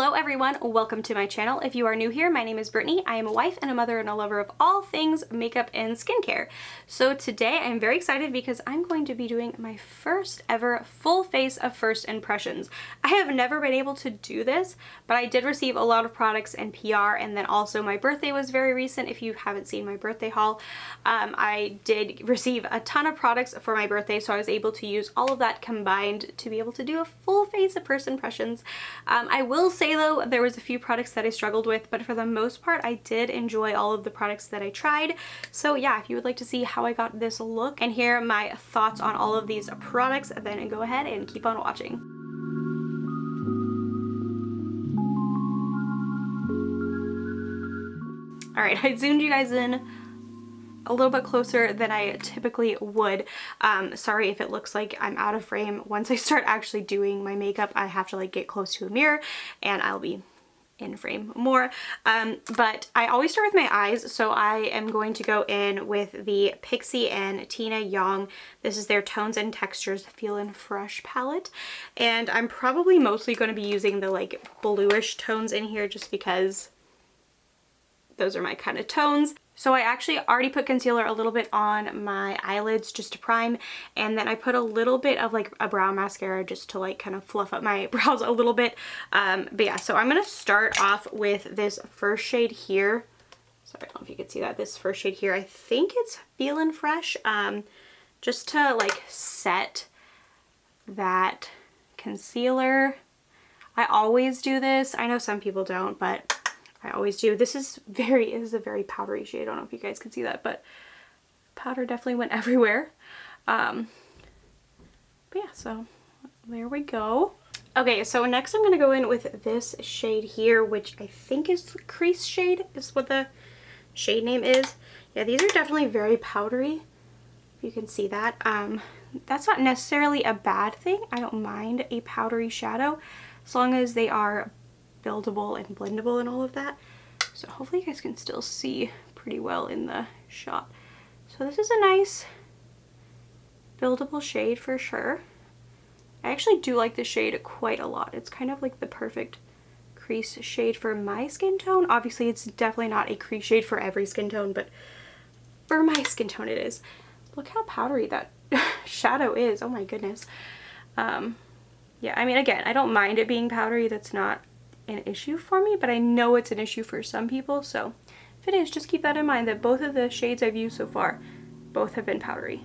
Hello everyone, welcome to my channel. If you are new here, my name is Brittany. I am a wife and a mother and a lover of all things makeup and skincare. So today I'm very excited because I'm going to be doing my first ever full face of first impressions. I have never been able to do this, but I did receive a lot of products and PR, and then also my birthday was very recent. If you haven't seen my birthday haul, I did receive a ton of products for my birthday, so I was able to use all of that combined to be able to do a full face of first impressions. I will say though, there was a few products that I struggled with, but for the most part I did enjoy all of the products that I tried. So yeah, if you would like to see how I got this look and hear my thoughts on all of these products, then go ahead and keep on watching. Alright, I zoomed you guys in a little bit closer than I typically would. Sorry if it looks like I'm out of frame. Once I start actually doing my makeup, I have to like get close to a mirror and I'll be in frame more. But I always start with my eyes, so I am going to go in with the Pixi and Tina Young. This is their Tones and Textures Feelin' Fresh palette, and I'm probably mostly going to be using the like bluish tones in here just because those are my kind of tones. So I actually already put concealer a little bit on my eyelids just to prime, and then I put a little bit of like a brow mascara just to like kind of fluff up my brows a little bit. But yeah, so I'm gonna start off with this first shade here. Sorry, I don't know if you can see that. This first shade here, I think it's Feelin' Fresh, just to like set that concealer. I always do this. I know some people don't, but I always do. This is a very powdery shade. I don't know if you guys can see that, but powder definitely went everywhere. But yeah, so there we go. Okay, so next I'm going to go in with this shade here, which I think is the crease shade, is what the shade name is. Yeah, these are definitely very powdery, if you can see that. That's not necessarily a bad thing. I don't mind a powdery shadow, as long as they are buildable and blendable and all of that. So hopefully you guys can still see pretty well in the shot. So this is a nice buildable shade for sure. I actually do like this shade quite a lot. It's kind of like the perfect crease shade for my skin tone. Obviously it's definitely not a crease shade for every skin tone, but for my skin tone it is. Look how powdery that shadow is. Oh my goodness. Yeah, I mean, again, I don't mind it being powdery. That's not an issue for me, but I know it's an issue for some people, so if it is, just keep that in mind that both of the shades I've used so far, both have been powdery.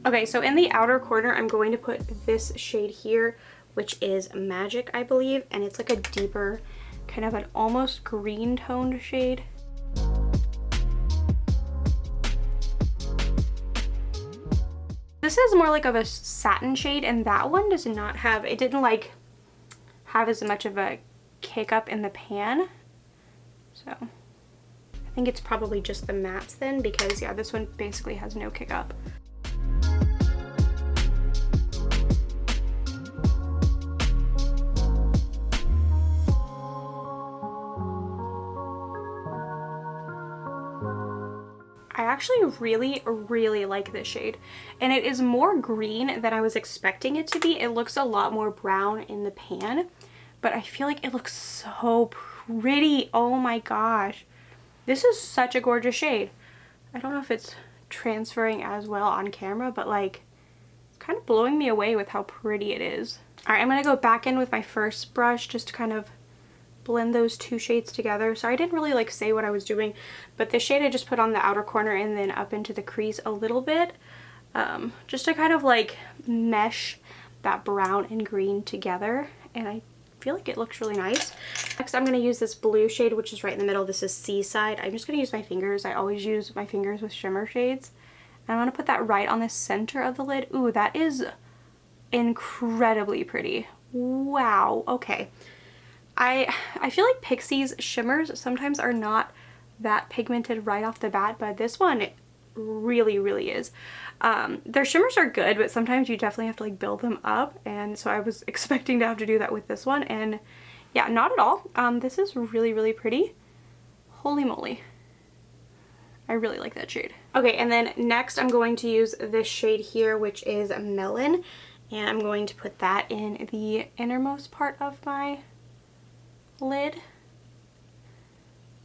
Okay, so in the outer corner I'm going to put this shade here, which is Magic, I believe, and it's like a deeper, kind of an almost green toned shade. This is more like of a satin shade, and that one does not have, it didn't like have as much of a kick up in the pan. So I think it's probably just the mattes then, because yeah, this one basically has no kick up. I actually really like this shade, and it is more green than I was expecting it to be. It looks a lot more brown in the pan, but I feel like it looks so pretty. Oh my gosh, this is such a gorgeous shade. I don't know if it's transferring as well on camera, but like it's kind of blowing me away with how pretty it is. All right, I'm gonna go back in with my first brush just to kind of blend those two shades together. So I didn't really like say what I was doing, but this shade I just put on the outer corner and then up into the crease a little bit, just to kind of like mesh that brown and green together, and I feel like it looks really nice. Next I'm going to use this blue shade, which is right in the middle. This is Seaside. I'm just going to use my fingers. I always use my fingers with shimmer shades, and I'm going to put that right on the center of the lid. Ooh, that is incredibly pretty. Wow. Okay. I feel like Pixi's shimmers sometimes are not that pigmented right off the bat, but this one really is. Their shimmers are good, but sometimes you definitely have to like build them up, and so I was expecting to have to do that with this one, and yeah, not at all. This is really pretty. Holy moly. I really like that shade. Okay, and then next I'm going to use this shade here, which is Melon. And I'm going to put that in the innermost part of my lid,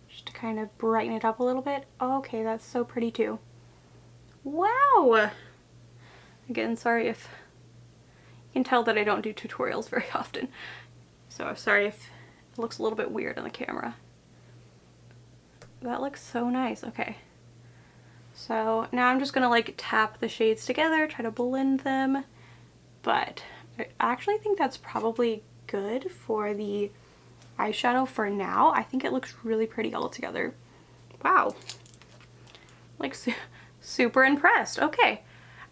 just to kind of brighten it up a little bit. Okay, that's so pretty too. Wow! Again, sorry if you can tell that I don't do tutorials very often, so sorry if it looks a little bit weird on the camera. That looks so nice. Okay, so now I'm just gonna like tap the shades together, try to blend them, but I actually think that's probably good for the eyeshadow for now. I think it looks really pretty all together. Wow, like super impressed. Okay,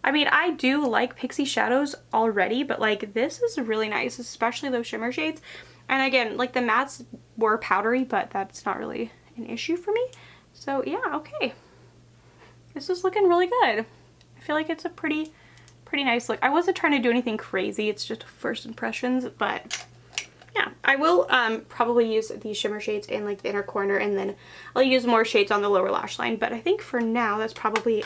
I mean, I do like Pixie shadows already, but like this is really nice, especially those shimmer shades. And again, like the mattes were powdery, but that's not really an issue for me. So yeah, okay, this is looking really good. I feel like it's a pretty nice look. I wasn't trying to do anything crazy, it's just first impressions, but yeah, I will probably use these shimmer shades in like the inner corner, and then I'll use more shades on the lower lash line, but I think for now that's probably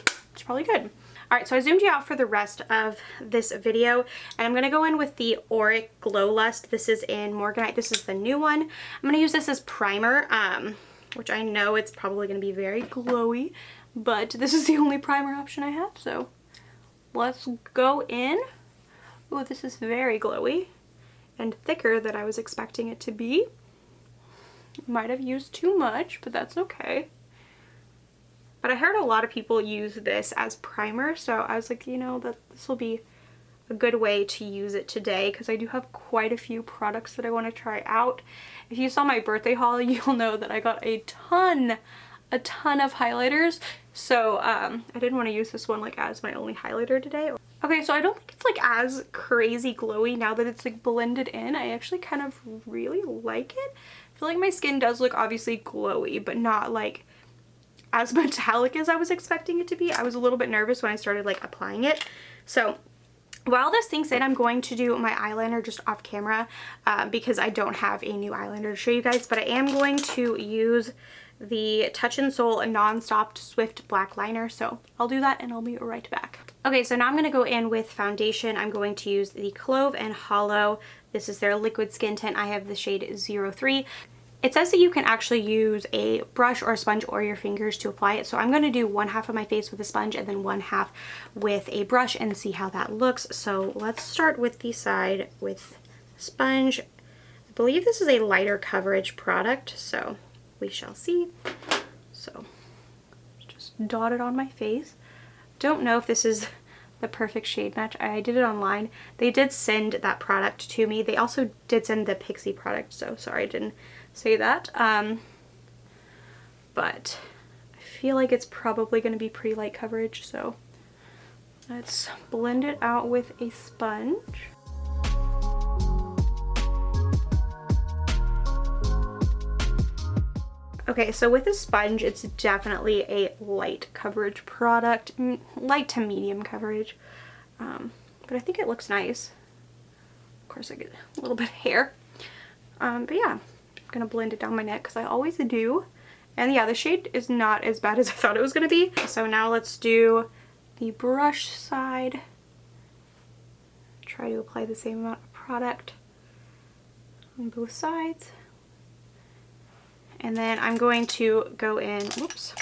good. All right, so I zoomed you out for the rest of this video, and I'm gonna go in with the Auric Glow Lust. This is in Morganite. This is the new one. I'm gonna use this as primer, which I know it's probably gonna be very glowy, but this is the only primer option I have, so let's go in. Oh, this is very glowy and thicker than I was expecting it to be. Might have used too much, but that's okay. But I heard a lot of people use this as primer, so I was like, you know, that this will be a good way to use it today, because I do have quite a few products that I want to try out. If you saw my birthday haul, you'll know that I got a ton of highlighters, so I didn't want to use this one like as my only highlighter today. Okay, so I don't think it's like as crazy glowy now that it's like blended in. I actually kind of really like it. I feel like my skin does look obviously glowy, but not like as metallic as I was expecting it to be. I was a little bit nervous when I started like applying it. So while this sinks in, I'm going to do my eyeliner just off camera because I don't have a new eyeliner to show you guys, but I am going to use the Touch in Sol Non-Stop Swift Black Liner. So I'll do that and I'll be right back. Okay, so now I'm going to go in with foundation. I'm going to use the Clove and Hollow. This is their liquid skin tint. I have the shade 03. It says that you can actually use a brush or a sponge or your fingers to apply it. So I'm going to do one half of my face with a sponge and then one half with a brush and see how that looks. So let's start with the side with sponge. I believe this is a lighter coverage product, so we shall see. So just dot it on my face. Don't know if this is the perfect shade match. I did it online. They did send that product to me. They also did send the Pixie product, so sorry I didn't say that. But I feel like it's probably going to be pretty light coverage, so let's blend it out with a sponge. Okay, so with a sponge, it's definitely a light coverage product, light to medium coverage, but I think it looks nice. Of course, I get a little bit of hair, but yeah, I'm gonna blend it down my neck because I always do. And yeah, the shade is not as bad as I thought it was gonna be. So now let's do the brush side. Try to apply the same amount of product on both sides. And then I'm going to go in, whoops,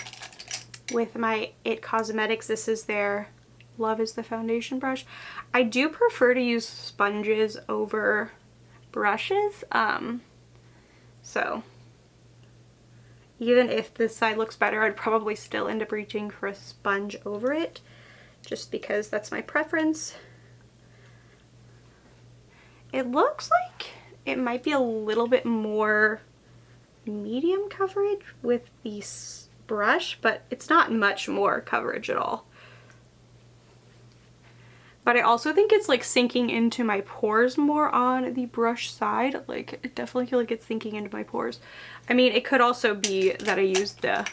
with my It Cosmetics. This is their Love is the Foundation brush. I do prefer to use sponges over brushes. So even if this side looks better, I'd probably still end up reaching for a sponge over it, just because that's my preference. It looks like it might be a little bit more medium coverage with the brush, but it's not much more coverage at all. But I also think it's like sinking into my pores more on the brush side. Like, I definitely feel like it's sinking into my pores. I mean, it could also be that I used the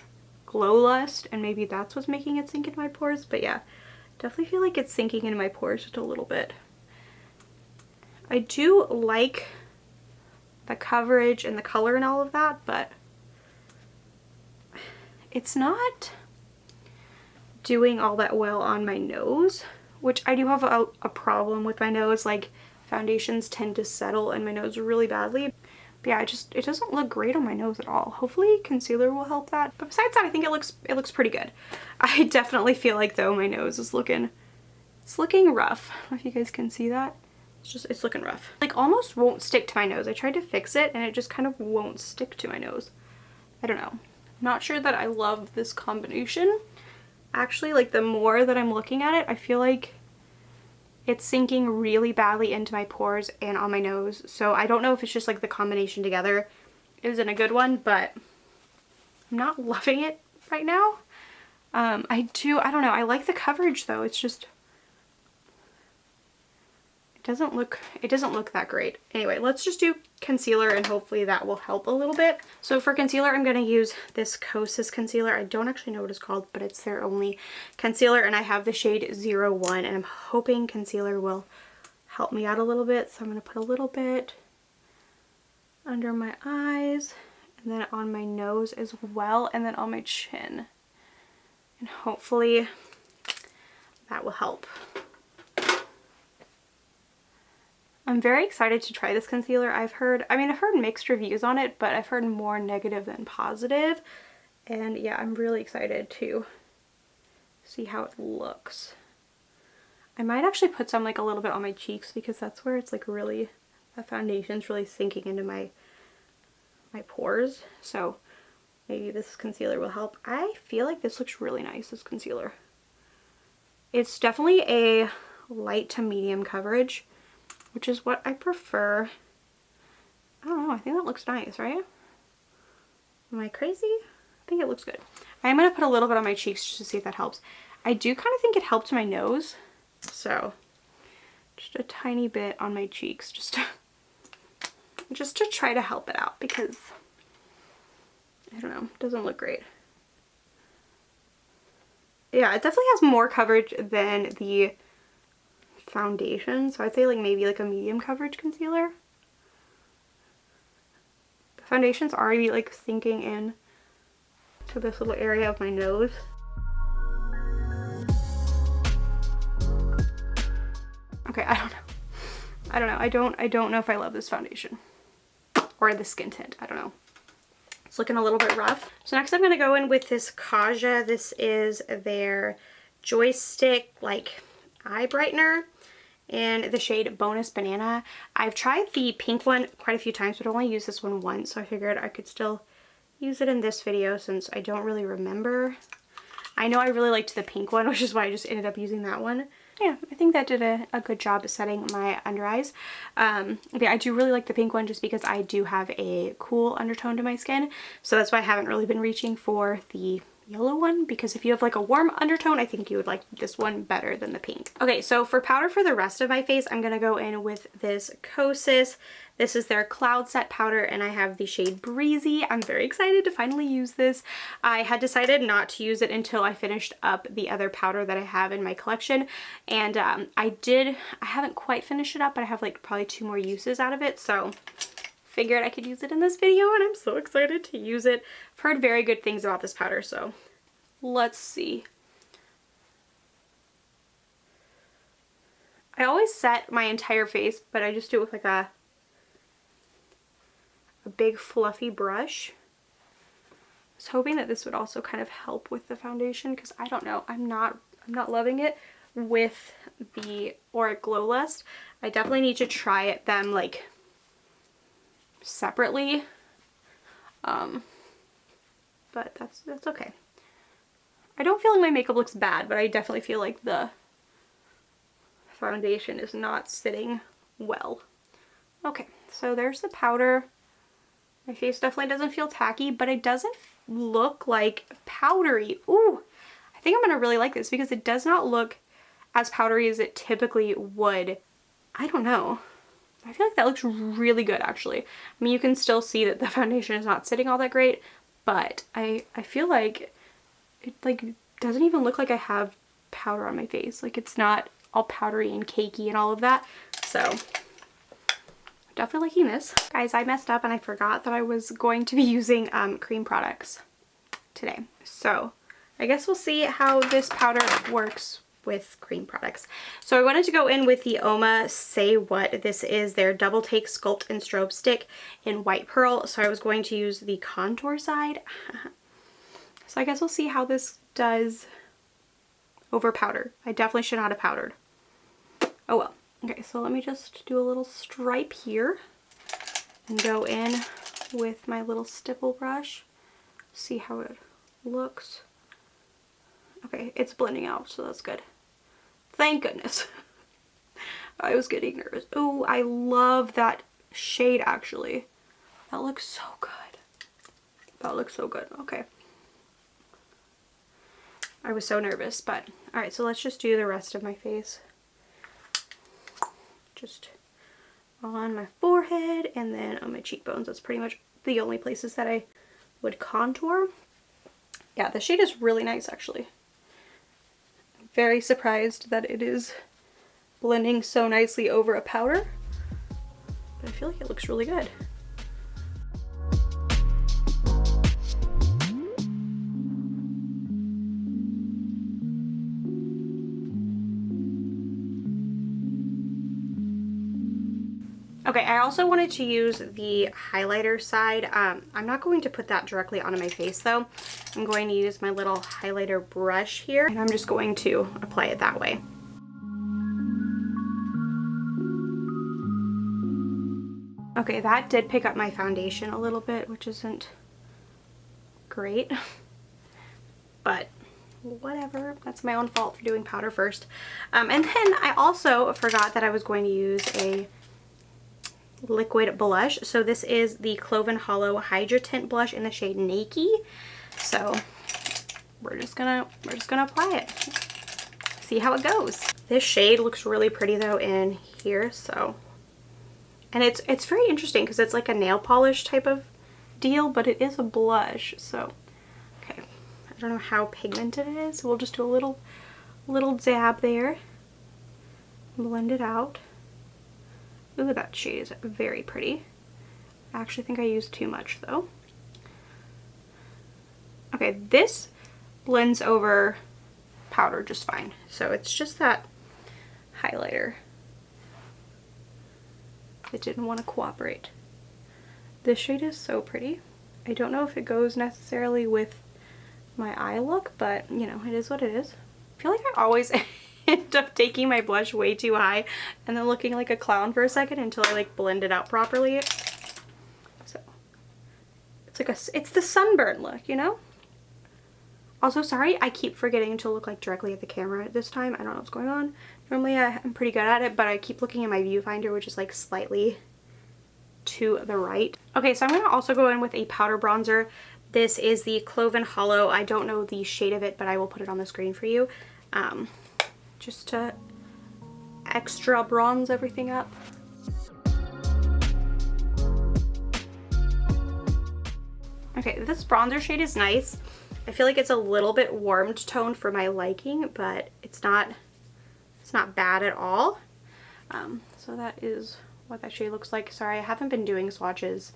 Glow Lust and maybe that's what's making it sink into my pores, but yeah, definitely feel like it's sinking into my pores just a little bit. I do like the coverage and the color and all of that, but it's not doing all that well on my nose, which I do have a problem with my nose. Like, foundations tend to settle in my nose really badly. But yeah, it doesn't look great on my nose at all. Hopefully concealer will help that. But besides that, I think it looks pretty good. I definitely feel like though my nose is looking rough. I don't know if you guys can see that. It's looking rough. Like almost won't stick to my nose. I tried to fix it and it just kind of won't stick to my nose. I don't know. Not sure that I love this combination. Actually, like the more that I'm looking at it, I feel like it's sinking really badly into my pores and on my nose. So I don't know if it's just like the combination together isn't a good one, but I'm not loving it right now. I don't know. I like the coverage though. It's just, it doesn't look that great. Anyway, let's just do concealer and hopefully that will help a little bit. So for concealer, I'm going to use this Kosas concealer. I don't actually know what it's called, but it's their only concealer and I have the shade 01 and I'm hoping concealer will help me out a little bit. So I'm going to put a little bit under my eyes and then on my nose as well and then on my chin. And hopefully that will help. I'm very excited to try this concealer. I've heard mixed reviews on it, but I've heard more negative than positive. And yeah, I'm really excited to see how it looks. I might actually put some like a little bit on my cheeks because that's where it's like really, the foundation's really sinking into my pores. So maybe this concealer will help. I feel like this looks really nice, this concealer. It's definitely a light to medium coverage, which is what I prefer. I don't know, I think that looks nice, right? Am I crazy? I think it looks good. I'm gonna put a little bit on my cheeks just to see if that helps. I do kind of think it helped my nose, so just a tiny bit on my cheeks, just to try to help it out because, I don't know, it doesn't look great. Yeah, it definitely has more coverage than the foundation, so I'd say like maybe like a medium coverage concealer. The foundation's already like sinking in to this little area of my nose. Okay, I don't know. I don't know if I love this foundation or the skin tint. I don't know. It's looking a little bit rough. So next I'm going to go in with this Kaja. This is their Joystick like eye brightener in the shade Bonus Banana. I've tried the pink one quite a few times, but I only used this one once, so I figured I could still use it in this video since I don't really remember. I know I really liked the pink one, which is why I just ended up using that one. Yeah, I think that did a good job of setting my under eyes. But yeah, I do really like the pink one just because I do have a cool undertone to my skin. So that's why I haven't really been reaching for the yellow one, because if you have like a warm undertone, I think you would like this one better than the pink. Okay, so for powder for the rest of my face, I'm gonna go in with this Kosas. This is their Cloud Set powder and I have the shade Breezy. I'm very excited to finally use this. I had decided not to use it until I finished up the other powder that I have in my collection, and I haven't quite finished it up, but I have like probably 2 more uses out of it, so figured I could use it in this video and I'm so excited to use it. I've heard very good things about this powder, so let's see. I always set my entire face, but I just do it with like a big fluffy brush. I was hoping that this would also kind of help with the foundation because I don't know, I'm not loving it with the Auric Glow Lust. I definitely need to try them like separately, but that's okay. I don't feel like my makeup looks bad, but I definitely feel like the foundation is not sitting well. Okay, so there's the powder. My face definitely doesn't feel tacky, but it doesn't look like powdery. Ooh, I think I'm gonna really like this because it does not look as powdery as it typically would. I don't know. I feel like that looks really good actually. I mean, you can still see that the foundation is not sitting all that great, but I feel like it like doesn't even look like I have powder on my face. Like it's not all powdery and cakey and all of that. So definitely liking this. Guys, I messed up and I forgot that I was going to be using cream products today. So I guess we'll see how this powder works with cream products. So I wanted to go in with the Oma Say What. This is their Double Take Sculpt and Strobe Stick in White Pearl. So I was going to use the contour side. So I guess we'll see how this does over powder. I definitely should not have powdered. Oh well. Okay, so let me just do a little stripe here and go in with my little stipple brush. See how it looks. Okay, it's blending out, so that's good. Thank goodness. I was getting nervous. Oh, I love that shade actually. That looks so good. That looks so good. Okay. I was so nervous, but alright, so let's just do the rest of my face. Just on my forehead and then on my cheekbones. That's pretty much the only places that I would contour. Yeah, the shade is really nice actually. Very surprised that it is blending so nicely over a powder, but I feel like it looks really good. Okay, I also wanted to use the highlighter side. I'm not going to put that directly onto my face though. I'm going to use my little highlighter brush here and I'm just going to apply it that way. Okay, that did pick up my foundation a little bit, which isn't great, but whatever. That's my own fault for doing powder first. And then I also forgot that I was going to use a liquid blush. So this is the Cloven Hollow Hydra Tint blush in the shade Nakey. So we're just gonna apply it. See how it goes. This shade looks really pretty though in here, so. And it's very interesting because it's like a nail polish type of deal, but it is a blush. So okay, I don't know how pigmented it is. We'll just do a little dab there. Blend it out. Ooh, that shade is very pretty. I actually think I used too much though. Okay, this blends over powder just fine. So it's just that highlighter that didn't want to cooperate. This shade is so pretty. I don't know if it goes necessarily with my eye look, but you know, it is what it is. I feel like I always end up taking my blush way too high and then looking like a clown for a second until I like blend it out properly. So it's like it's the sunburn look, you know? Also, sorry, I keep forgetting to look like directly at the camera this time. I don't know what's going on. Normally I'm pretty good at it, but I keep looking at my viewfinder, which is like slightly to the right. Okay, so I'm going to also go in with a powder bronzer. This is the Cloven Hollow. I don't know the shade of it, but I will put it on the screen for you. Just to extra bronze everything up. Okay, this bronzer shade is nice. I feel like it's a little bit warmed toned for my liking, but it's not bad at all. So that is what that shade looks like. Sorry, I haven't been doing swatches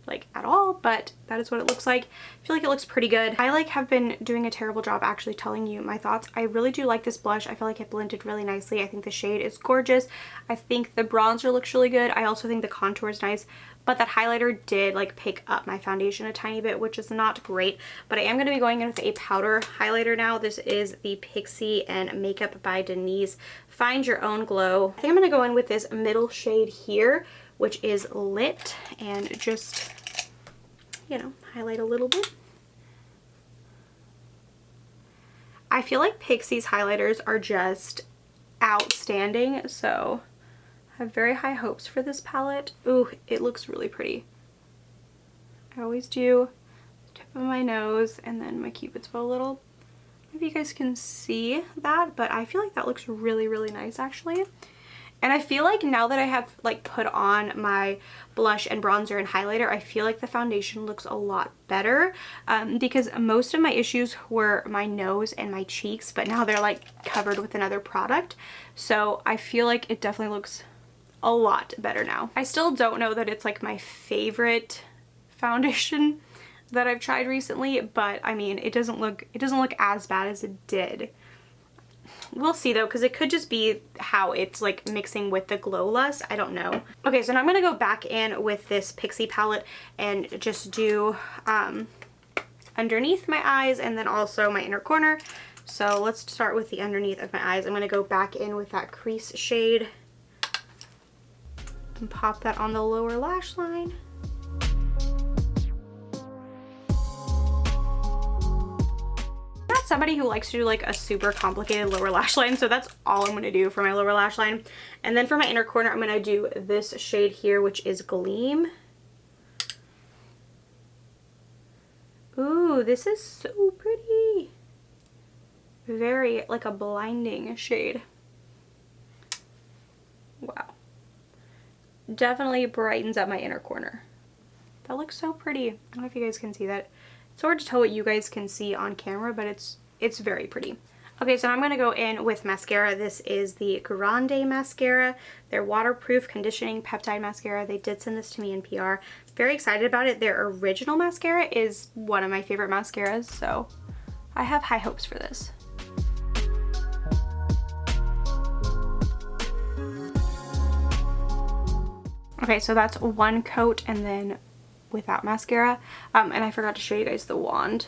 like at all, but that is what it looks like. I feel like it looks pretty good. I have been doing a terrible job actually telling you my thoughts. I really do like this blush. I feel like it blended really nicely. I think the shade is gorgeous. I think the bronzer looks really good. I also think the contour is nice, but that highlighter did pick up my foundation a tiny bit, which is not great. But I am going to be going in with a powder highlighter now. This is the Pixie and Makeup by Denise Find Your Own Glow. I think I'm going to go in with this middle shade here, which is Lit, and just, you know, highlight a little bit. I feel like Pixie's highlighters are just outstanding, so I have very high hopes for this palette. Ooh, it looks really pretty. I always do tip of my nose and then my Cupid's bow a little. I don't know if you guys can see that, but I feel like that looks really, really nice actually. And I feel like now that I have put on my blush and bronzer and highlighter, I feel like the foundation looks a lot better because most of my issues were my nose and my cheeks, but now they're covered with another product. So I feel like it definitely looks a lot better now. I still don't know that it's my favorite foundation that I've tried recently, but I mean, it doesn't look as bad as it did. We'll see though, because it could just be how it's like mixing with the Glow Lust. I don't know. Okay, so now I'm going to go back in with this Pixie palette and just do underneath my eyes and then also my inner corner. So let's start with the underneath of my eyes. I'm going to go back in with that crease shade and pop that on the lower lash line. I'm not somebody who likes to do like a super complicated lower lash line, so that's all I'm going to do for my lower lash line. And then for my inner corner, I'm going to do this shade here, which is Gleam. Ooh, this is so pretty. Very like a blinding shade. Wow. Definitely brightens up my inner corner. That looks so pretty. I don't know if you guys can see that. It's hard to tell what you guys can see on camera, but it's very pretty. Okay, so I'm going to go in with mascara. This is the Grande mascara. Their waterproof conditioning peptide mascara. They did send this to me in PR. Very excited about it. Their original mascara is one of my favorite mascaras, so I have high hopes for this. Okay, so that's one coat and then without mascara. And I forgot to show you guys the wand.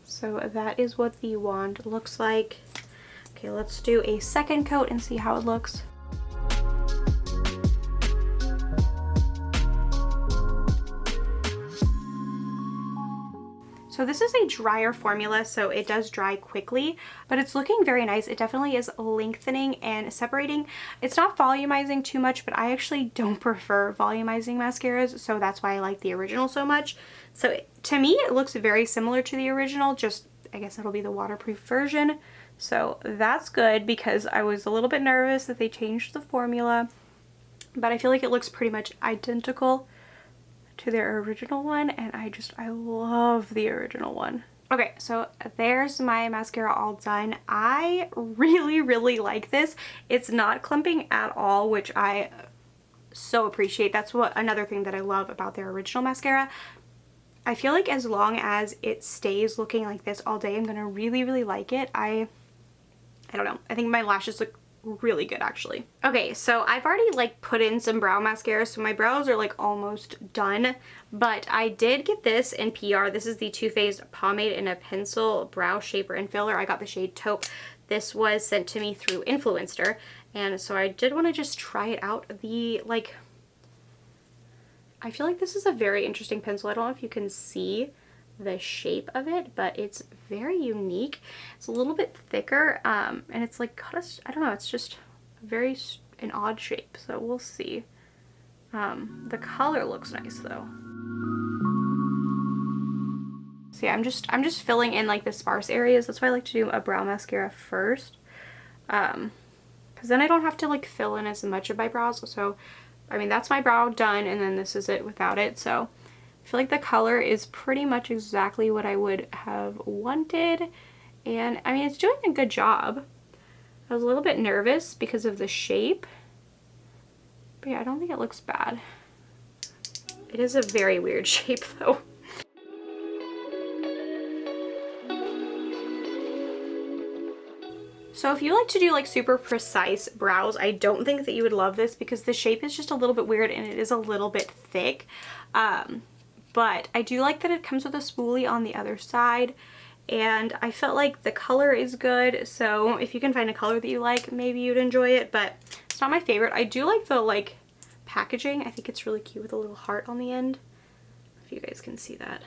So that is what the wand looks like. Okay, let's do a second coat and see how it looks. So this is a drier formula, so it does dry quickly, but it's looking very nice. It definitely is lengthening and separating. It's not volumizing too much, but I actually don't prefer volumizing mascaras, so that's why I like the original so much. So to me, it looks very similar to the original, just I guess it'll be the waterproof version. So that's good because I was a little bit nervous that they changed the formula, but I feel like it looks pretty much identical to their original one, and I love the original one. Okay, so there's my mascara all done. I really like this. It's not clumping at all, which I so appreciate. That's what another thing that I love about their original mascara. I feel like as long as it stays looking like this all day, I'm gonna really like it. I don't know. I think my lashes look really good actually. Okay, so I've already like put in some brow mascara, so my brows are like almost done, but I did get this in PR. This is the Too Faced Pomade in a Pencil Brow Shaper and Filler. I got the shade Taupe. This was sent to me through Influencer, and so I did want to just try it out. I feel like this is a very interesting pencil. I don't know if you can see the shape of it, but it's very unique. It's a little bit thicker, and it's like got I don't know, it's just an odd shape, so we'll see. The color looks nice though. So yeah, I'm just filling in like the sparse areas. That's why I like to do a brow mascara first, because then I don't have to like fill in as much of my brows. So I mean, that's my brow done, and then this is it without it. So I feel like the color is pretty much exactly what I would have wanted, and I mean, it's doing a good job. I was a little bit nervous because of the shape, but yeah, I don't think it looks bad. It is a very weird shape though. So if you like to do like super precise brows, I don't think that you would love this because the shape is just a little bit weird and it is a little bit thick. But I do like that it comes with a spoolie on the other side, and I felt like the color is good. So if you can find a color that you like, maybe you'd enjoy it, but it's not my favorite. I do like the like packaging. I think it's really cute with a little heart on the end, if you guys can see that.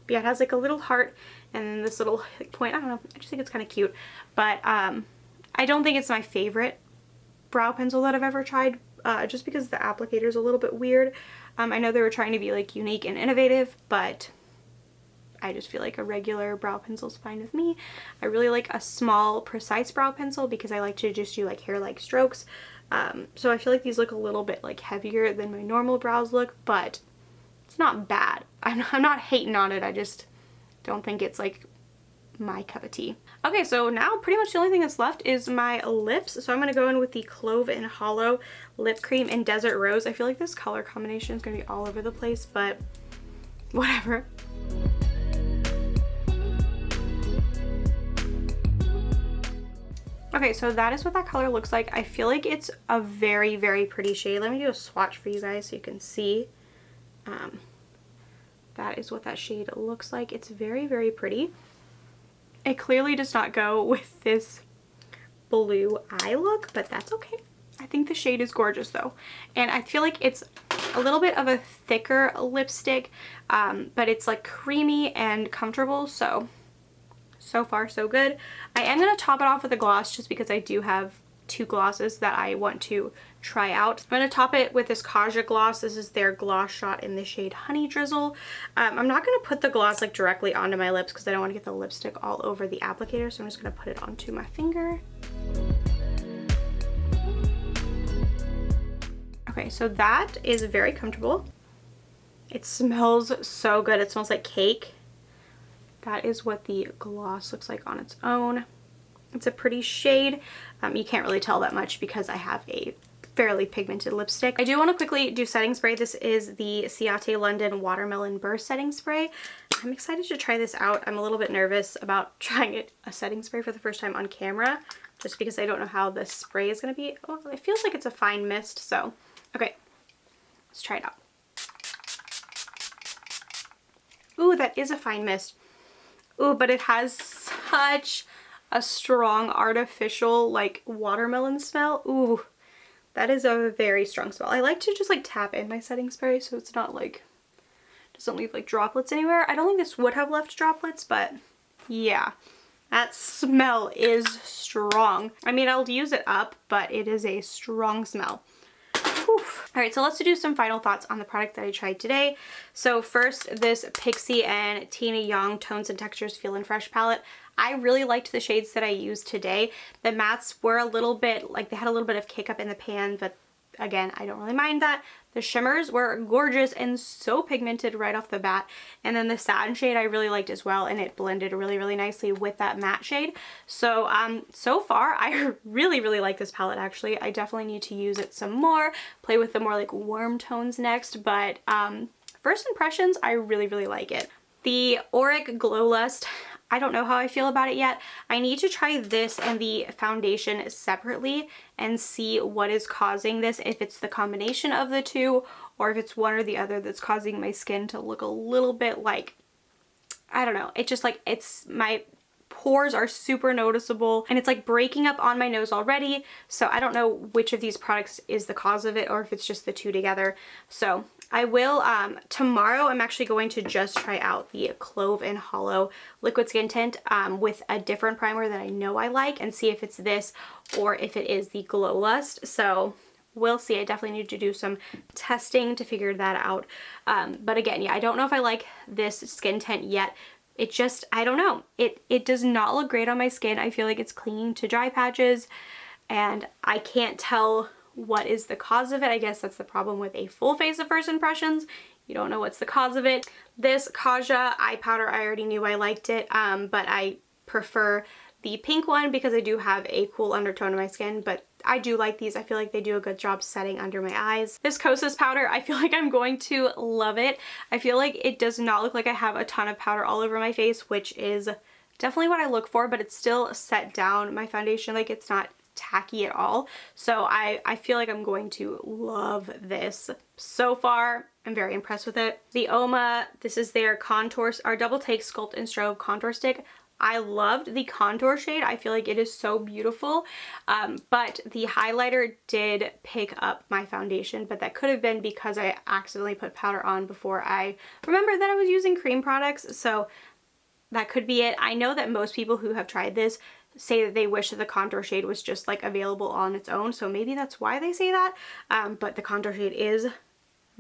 But yeah, it has like a little heart and then this little like, point. I don't know, I just think it's kind of cute, but I don't think it's my favorite brow pencil that I've ever tried, just because the applicator is a little bit weird. I know they were trying to be like unique and innovative, but I just feel like a regular brow pencil is fine with me. I really like a small precise brow pencil because I like to just do like hair-like strokes. So I feel like these look a little bit like heavier than my normal brows look, but it's not bad. I'm not hating on it. I just don't think it's like my cup of tea. Okay, so now pretty much the only thing that's left is my lips. So I'm going to go in with the Clove and Hollow Lip Cream in Desert Rose. I feel like this color combination is going to be all over the place, but whatever. Okay, so that is what that color looks like. I feel like it's a very, very pretty shade. Let me do a swatch for you guys so you can see. That is what that shade looks like. It's very, very pretty. It clearly does not go with this blue eye look, but that's okay. I think the shade is gorgeous though. And I feel like it's a little bit of a thicker lipstick, but it's like creamy and comfortable. So far so good. I am going to top it off with a gloss just because I do have two glosses that I want to try out. I'm going to top it with this Kaja gloss. This is their gloss shot in the shade Honey Drizzle. I'm not going to put the gloss like directly onto my lips because I don't want to get the lipstick all over the applicator, so I'm just going to put it onto my finger. Okay, so that is very comfortable. It smells so good. It smells like cake. That is what the gloss looks like on its own. It's a pretty shade. You can't really tell that much because I have a fairly pigmented lipstick. I do want to quickly do setting spray. This is the Ciate London Watermelon Burst setting spray. I'm excited to try this out. I'm a little bit nervous about trying a setting spray for the first time on camera, just because I don't know how the spray is going to be. Oh, it feels like it's a fine mist, so okay, let's try it out. Ooh, that is a fine mist. Ooh, but it has such a strong artificial like watermelon smell. Ooh, that is a very strong smell. I like to just like tap in my setting spray so it's not like, doesn't leave like droplets anywhere. I don't think this would have left droplets, but yeah, that smell is strong. I mean, I'll use it up, but it is a strong smell. Oof. All right, so let's do some final thoughts on the product that I tried today. So first, this Pixie and Tina Young Tones and Textures Feel and Fresh palette. I really liked the shades that I used today. The mattes were a little bit, like they had a little bit of kick up in the pan, but again, I don't really mind that. The shimmers were gorgeous and so pigmented right off the bat. And then the satin shade I really liked as well, and it blended really, really nicely with that matte shade. So, so far, I really, really like this palette actually. I definitely need to use it some more, play with the more like warm tones next, but first impressions, I really, really like it. The Auric Glow Lust, I don't know how I feel about it yet. I need to try this and the foundation separately and see what is causing this, if it's the combination of the two or if it's one or the other that's causing my skin to look a little bit like, I don't know, it just like, it's, my pores are super noticeable and it's like breaking up on my nose already. So I don't know which of these products is the cause of it or if it's just the two together. So I will, tomorrow I'm actually going to just try out the Clove and Hollow Liquid Skin Tint with a different primer that I know I like and see if it's this or if it is the Glow Lust. So we'll see. I definitely need to do some testing to figure that out. But again, yeah, I don't know if I like this skin tint yet. It just, I don't know. It does not look great on my skin. I feel like it's clinging to dry patches and I can't tell what is the cause of it. I guess that's the problem with a full face of first impressions. You don't know what's the cause of it. This Kaja eye powder, I already knew I liked it, but I prefer the pink one because I do have a cool undertone in my skin, but I do like these. I feel like they do a good job setting under my eyes. This Kosas powder, I feel like I'm going to love it. I feel like it does not look like I have a ton of powder all over my face, which is definitely what I look for, but it's still set down my foundation. Like it's not tacky at all. So I feel like I'm going to love this. So far, I'm very impressed with it. The Oma, this is their contour, or Double Take Sculpt and Strobe contour stick. I loved the contour shade. I feel like it is so beautiful, but the highlighter did pick up my foundation, but that could have been because I accidentally put powder on before I remembered that I was using cream products, so that could be it. I know that most people who have tried this say that they wish that the contour shade was just like available on its own, so maybe that's why they say that, but the contour shade is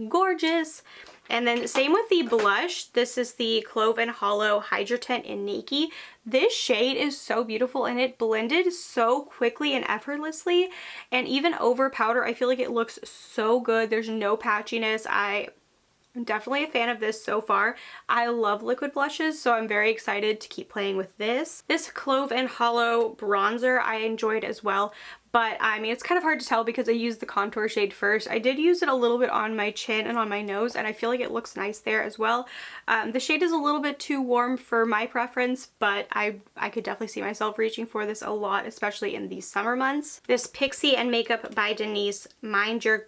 gorgeous. And then same with the blush. This is the Clove and Hollow Hydra Tint in Nakey. This shade is so beautiful and it blended so quickly and effortlessly, and even over powder I feel like it looks so good. There's no patchiness. I'm I'm definitely a fan of this so far. I love liquid blushes, so I'm very excited to keep playing with this. This Clove and Hollow bronzer I enjoyed as well, but I mean, it's kind of hard to tell because I used the contour shade first. I did use it a little bit on my chin and on my nose, and I feel like it looks nice there as well. The shade is a little bit too warm for my preference, but I could definitely see myself reaching for this a lot, especially in these summer months. This Pixie and Makeup by Denise Mind Your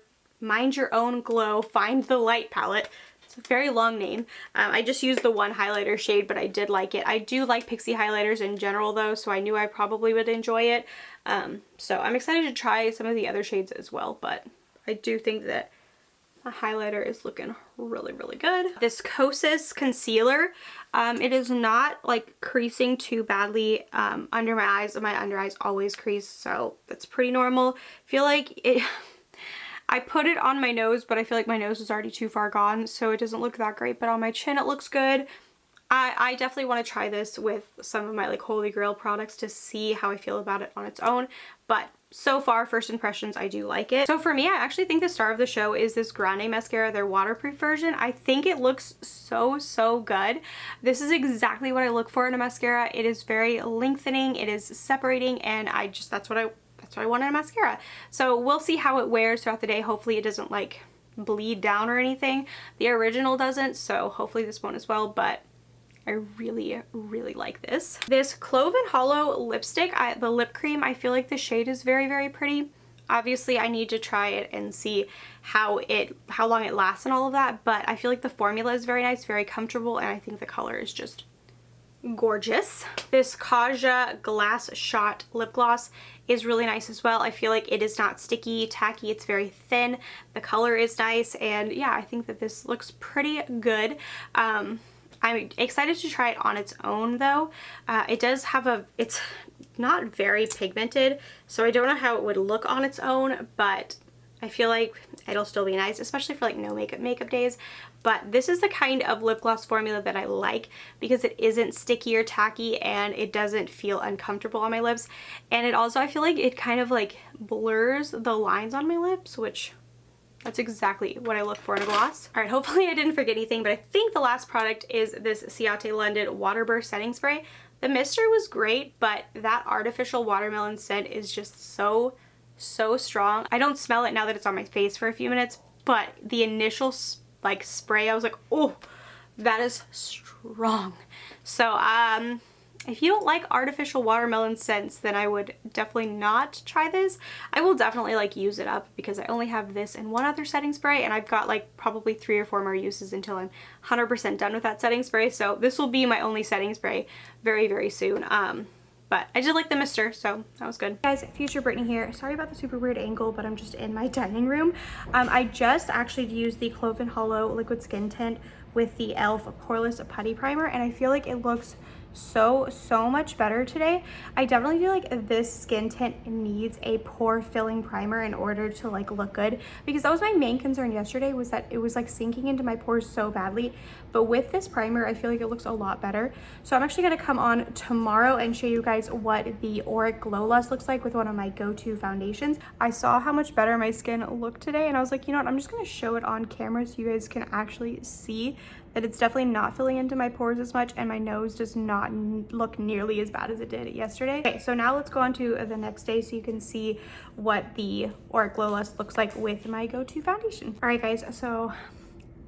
Own Glow Find the Light palette. It's a very long name. I just used the one highlighter shade, but I did like it. I do like Pixie highlighters in general though, so I knew I probably would enjoy it. So I'm excited to try some of the other shades as well, but I do think that the highlighter is looking really, really good. This Kosas concealer, it is not like creasing too badly under my eyes. My under eyes always crease, so that's pretty normal. I feel like it... I put it on my nose, but I feel like my nose is already too far gone, so it doesn't look that great, but on my chin it looks good. I definitely want to try this with some of my like Holy Grail products to see how I feel about it on its own, but so far, first impressions, I do like it. So for me, I actually think the star of the show is this Grande mascara, their waterproof version. I think it looks so good. This is exactly what I look for in a mascara. It is very lengthening, it is separating, and that's what I want in a mascara. So we'll see how it wears throughout the day. Hopefully it doesn't like bleed down or anything. The original doesn't, so hopefully this won't as well, but I really like this. This Clove and Hollow lipstick, the lip cream, I feel like the shade is very pretty. Obviously I need to try it and see how long it lasts and all of that, but I feel like the formula is very nice, very comfortable, and I think the color is just gorgeous. This Kaja Glass Shot lip gloss is really nice as well. I feel like it is not sticky, tacky, it's very thin. The color is nice, and yeah, I think that this looks pretty good. I'm excited to try it on its own though. It does have it's not very pigmented, so I don't know how it would look on its own, but I feel like it'll still be nice, especially for like no makeup days. But this is the kind of lip gloss formula that I like because it isn't sticky or tacky and it doesn't feel uncomfortable on my lips. And it also, I feel like it kind of like blurs the lines on my lips, which that's exactly what I look for in a gloss. All right, hopefully I didn't forget anything, but I think the last product is this Ciate London Water Burst Setting Spray. The mister was great, but that artificial watermelon scent is just so strong. I don't smell it now that it's on my face for a few minutes, but the initial like spray, I was like, oh, that is strong. So if you don't like artificial watermelon scents, then I would definitely not try this. I will definitely like use it up because I only have this and one other setting spray, and I've got like probably 3 or 4 more uses until I'm 100% done with that setting spray. So this will be my only setting spray very soon. But I did like the mister, so that was good. Guys, Future Brittany here. Sorry about the super weird angle, but I'm just in my dining room. I just actually used the Clove and Hollow Liquid Skin Tint with the e.l.f. Poreless Putty Primer, and I feel like it looks so much better today. I definitely feel like this skin tint needs a pore filling primer in order to like look good, because that was my main concern yesterday, was that it was like sinking into my pores so badly. But with this primer, I feel like it looks a lot better. So I'm actually going to come on tomorrow and show you guys what the Auric Glow Lust looks like with one of my go-to foundations. I saw how much better my skin looked today, and I was like, you know what, I'm just going to show it on camera so you guys can actually see that it's definitely not filling into my pores as much, and my nose does not look nearly as bad as it did yesterday. Okay, so now let's go on to the next day so you can see what the Auric Glow Lust looks like with my go-to foundation. All right guys, so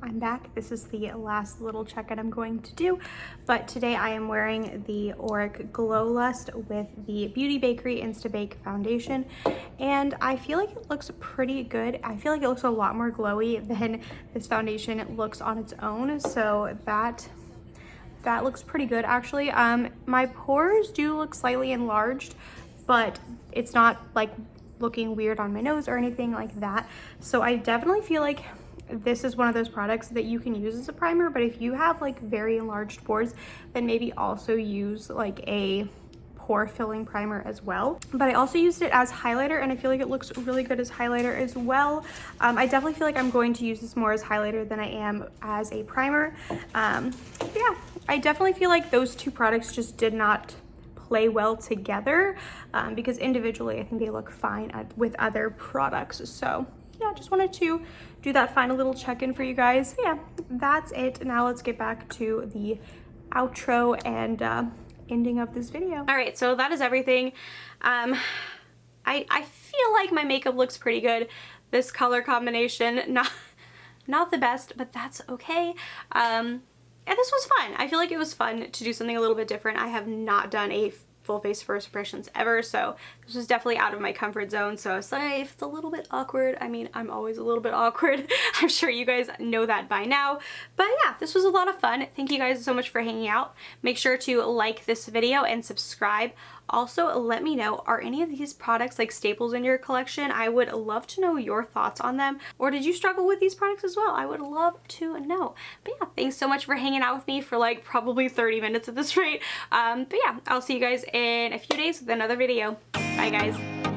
I'm back. This is the last little check-in I'm going to do, but today I am wearing the Auric Glow Lust with the Beauty Bakery Instabake foundation, and I feel like it looks pretty good. I feel like it looks a lot more glowy than this foundation looks on its own, so that looks pretty good actually. My pores do look slightly enlarged, but it's not like looking weird on my nose or anything like that. So I definitely feel like this is one of those products that you can use as a primer, but if you have like very enlarged pores, then maybe also use like a pore filling primer as well. But I also used it as highlighter, and I feel like it looks really good as highlighter as well. I definitely feel like I'm going to use this more as highlighter than I am as a primer. Yeah, I definitely feel like those two products just did not play well together, because individually I think they look fine with other products. So yeah, just wanted to do that final little check-in for you guys. Yeah, that's it. Now let's get back to the outro and ending of this video. All right, so that is everything. I feel like my makeup looks pretty good. This color combination, not the best, but that's okay. And this was fun. I feel like it was fun to do something a little bit different. I have not done a full face first impressions ever, so this was definitely out of my comfort zone. So I was like, if it's a little bit awkward, I mean, I'm always a little bit awkward. I'm sure you guys know that by now, but yeah, this was a lot of fun. Thank you guys so much for hanging out. Make sure to like this video and subscribe. Also, let me know, are any of these products like staples in your collection? I would love to know your thoughts on them. Or did you struggle with these products as well? I would love to know. But yeah, thanks so much for hanging out with me for like probably 30 minutes at this rate. But yeah, I'll see you guys in a few days with another video. Bye guys.